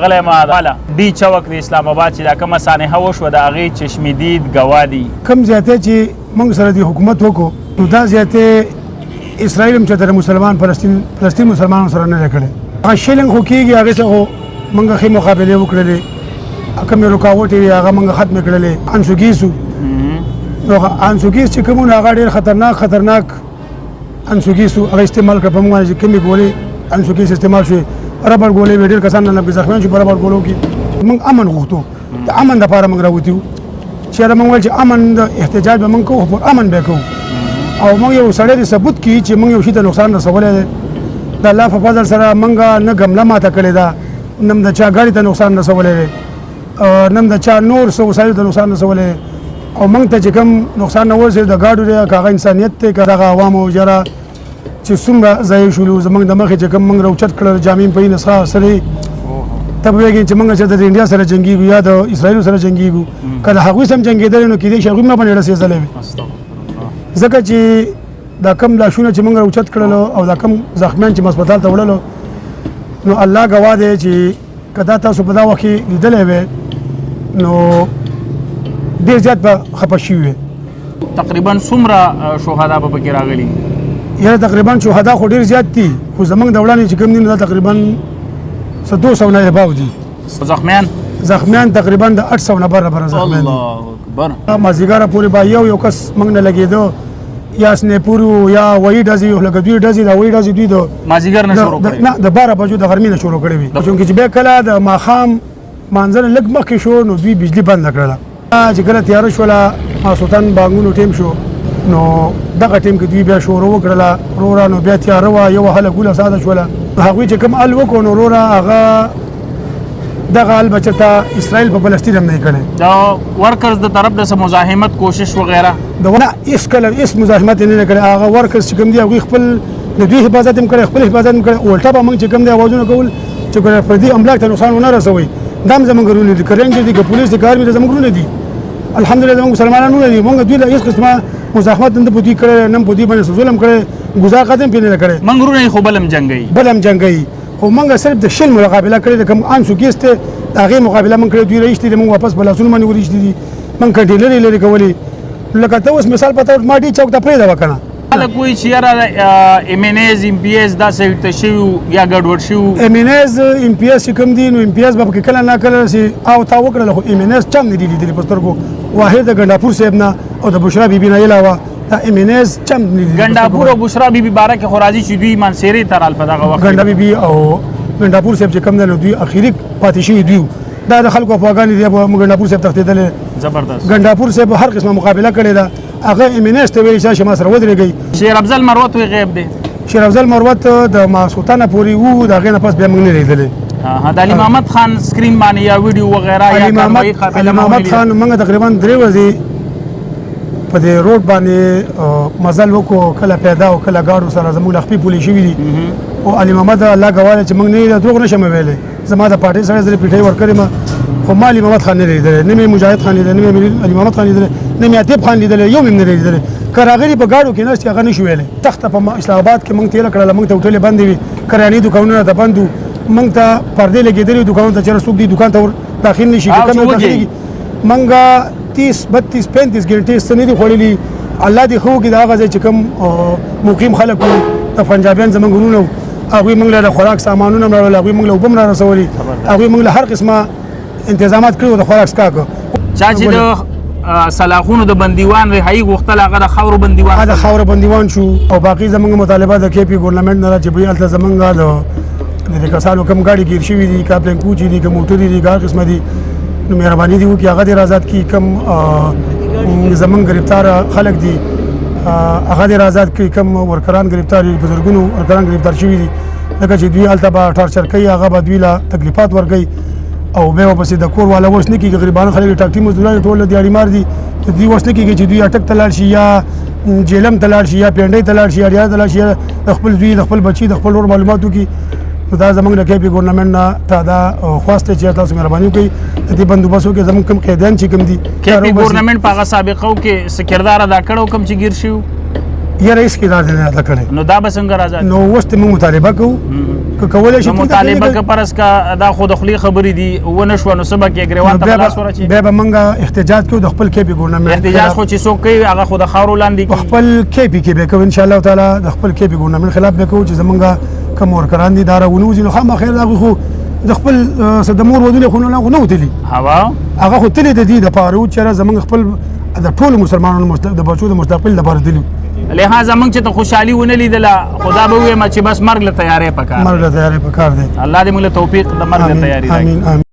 غلی ماده دی چوک د اسلام آباد چې دا کومه سانحه وشوه د هغې چشمدید ګواه دي کوم زیاتې چې موږ سره د حکومت وکړو نو دا زیاتې اسرائیل هم چېرته د مسلمان فلسطین مسلمانانو سره نه دی کړی هغه شلنګ خو کېږي هغې څه خو موږ ښې مقابلې وکړلې کومې رکاوټې وې هغه موږ ختمې کړلې انسوګیز وو نو انسوګیز چې کوم هغه ډېر خطرناک انسوګیز وو هغه استعمال کړه په موږ باندې چې کومې ګولې انسوګیز استعمال شوې ربړ ګولې وې ډېر کسان نه زخمیان شو په ربړ ګولو کې موږ امن غوښتو د امن دپاره موږ راوتي وو چې موږ ویل چې امن د احتجاج به موږ کوو پر امن به کوو او موږ یو سړی د ثبوت کړي چې موږ یو شي ته نقصان رسولی دی د الله په فضل سره موږ نه ګمله ماته کړې ده نه هم د چا ګاډي ته نقصان رسولی دی نه هم د چا نور څه وسایلو ته نقصان رسولی دی او موږ ته چې کوم نقصان نه ورسېد د ګاډو دی که هغه انسانیت دی که دغه عوامو جره چې څومره ضایع شولو زموږ د مخې چې کوم موږ راوچت کړل جامې په نسخه سره ته پوهېږې چې موږ چېرته د انډیا سره جنګېږو یا د اسرائیلو سره جنګېږو که د هغوی سم جنګېدلی نو کېدای شي هغوی هم باندې رسېدلی وي ځکه چې دا کم لاشونه چې موږ راوچت کړلو او دا کم زخمیان چې هسپتال ته وړلو نو الله ګواه دی چې که دا تاسو په دا وخت کې لیدلی وی نو ډېر زیات به خفه شوي وي تقریبا څومره شهدا به پکې راغلي یاره تقریبا شهدا خو ډېر زیات دي خو زموږ د وړاندې چې کوم دي نو دا تقریبا 200 نه اباو دي زخمیان تقریبا د 800 نه بره زخمیان دي الله اکبر مازدیګره پورې به یو کس موږ نه لګېدو یا سنیپور یا وایي ډزې لکه دوی ډزې دا وایي ډزې دوی د مازدیګر نه شروع کړی نه د 12 بجو د غرمې نه شروع کړی وي چونکې چې بیا کله د ماښام مانځه نه لږ مخکې شو نو دوی بجلي بنده کړله چې کله تیاره شوله ماسخوتن بانګونو ټیم شو نو دغه ټیم کې دوی بیا شروع وکړله وروره نو بیا تیاره وه یوه هله ګوله ساده شوله هغوی چې کوم ال وکړو نو وروره هغه دغه ال به چېرته اسرائیل په فلسطین هم نه یې کړی د ورکرز د طرف د مزاحمت کوشش وغیره نه هېڅ کله هېڅ مزاحمت یې نه دی کړی هغه ورکرز چې کوم دي هغوی خپل د دوی حفاظت هم کړی خپل حفاظت هم کړی الټه به موږ چې کوم دی اوازونه کول چې پردي املاک ته نقصان ونه رسوئ دا هم زموږ رونه دي که رینجر دي که پولیس دي که آرمي دي زموږ رونه دي الحمدلله زموږ مسلمانان رونه دي موږ دوی له هېڅ قسمه مزاحمت نه په دوی کړی نه په دوی باندې ظلم کړی ګزار قدم پرې نه کړی موږ رونه خو بل هم جنګوي خو موږ صرف د شل مقابله کړې د کوم انسوګیز ته د هغې مقابله موږ کړې دوی راایستې دي موږ واپس په لاسونو باندې ورایستې دي موږ کډې لرې کولې لکه ته اوس مثال په طور ما ډي چوک ته پرېږده وه که نه خلک وایي چې یاره امیونیز امپیز داسې ته شوي یا ګډوډ شوي امیونیز امپیز چې کوم دي نو امپیز به پکې کله نه کله راسي او تا وکړله خو امیونیز چم نه دي لیدلي په سترګو واحد د ګنډاپور صاحب نه او د بشرا بیبي نه علاوه دا امیونیز چم نه دي ګنډاپور او بشرا بیبي باره کې خو راځي چې دوی منصیرې ته رال په دغه وخت ګنډا بیبي او ګنډاپور صاحب چې کوم دی نو دوی اخري پاتې شوي دوی دا د خلکو افواګانې دي ګنډاپور صاحب تښتېدلی زبردست ګنډاپور صاحب هر قسمه مقابله کړې ده هغه امیونیز ته ویلي چې ما سره ودرېږئ شیر افضل مروت وی غیب دی شیر افضل مروت د ماسخوتنه پورې وو د هغې نه پس بیا موږ نه لیدلی د علي محمد خان سکرین باندې یا ویډیو وغیره علي محمد خان موږ تقریبا 3 ورځې په دې روډ باندې مزل وکړو کله پیدا او کله ګاډو سره زموږ له خپې پولې شوي دي او علي محمد الله ګواه دی چې موږ نه دروغ نشم ویلی زما د پارټۍ سړی زه پیټۍ ورکړې م خو ما علي محمد خان نه لیدلی نه مې مجاهد خان لیدلی نه مې علي محمد خان لیدلی نه مې عتیب خان لیدلی یو مې هم نه لیدلی که راغلي په ګاډو کې ناست هغه نه شو ویلی تخته په اسلام آباد کې موږ تېره کړله موږ ته هوټلې بندې وي کریاني دوکانونه ته بند وو موږ ته پردې لګېدلې دوکانونو ته چېرې څوک دي دوکان ته داخل نه شي موږ 30 32 35 ګنټې څه نه دي خوړلي الله دې ښه وکړي د هغه ځای چې کوم مقیم خلک وو د پنجابیان زموږ وروڼه وو هغوی موږ له د خوراک سامانونه هم راوړل هغوی موږ له اوبه هم را رسولي هغوی موږ له هر قسمه انتظامات کړي د خوراک څښاک چا چې د سلاخونو د بندیوان رهایي غوښتل هغه د خاورو بندیوان د خاورو بندیوان شو او باقي زموږ مطالبه د KP ګورنمنټ نه ده چې بوی هلته زموږ د دې کسانو کوم ګاډي ګیر شوي دي که پلینکو چې دي که موټرې دي که هر قسمه دي نو مهرباني دې وکړي هغه دې آزاد کړي کوم زموږ ګرفتار خلک دي هغه دې آزاد کړي کوم ورکران ګرفتار دي بزرګونو ورکران ګرفتار شوي دي لکه چې دوی هلته به ټارچر کوي هغه به دوی له تکلیفات ورکوي او بیا ورپسې د کور والا اوس نه کېږي غریبانه خلک ټاکټي مزدوران ټول د دیاړي دي دوی اوس نه کېږي چې دوی اټک ته لاړ شي یا جیلم ته لاړ شي یا پینډۍ ته لاړ شي یا ریاض ته لاړ شي د خپل زوی د خپل بچي د خپل ورور معلومات وکړي نو دا زموږ د KP ګورنمنټ نه ته دا خواست دی چې تاسو مهرباني وکړئ د دې بندوبست وکړئ زموږ کوم قیدیان چې کوم دي KP ګورنمنټ په هغه سابقو کې څه کردار ادا کړی کوم چې ګیر شوي یا رئیس کې دا نه ادا کړي نو دا به څنګه راځي؟ نو اوس ته موږ مطالبه کوو که کولای شي نو مطالبه که پرس کا دا خود خلی خبرې دي ونه شو نو سبا کې ګریوان ته لاس ورچی بیا به موږ احتجاج کوو د خپل کې به ګورنمنت احتجاج خو چې څوک کوي هغه خود خاورو لاندې خپل کې به کوو ان شاء الله تعالی د خپل کې به ګورنمنت خلاف به کوو چې زمونږ کوم ورکران دي دا راونوځي نو خامخا خیر دا خو د خپل صدمور ودلې خو نه وتلی هوا هغه خو تلې د دې د پاره چې زمونږ خپل د ټولو مسلمانانو د بچو د مستقبل لپاره دي لہذا موږ چې ته خوشحالي ونه لیدله خدا به ووایم چې بس مرګ له تیارې پکار مرګ له تیارې پکار دی الله دې موږ له توفیق د مرګ له تیارې راکړي. آمین.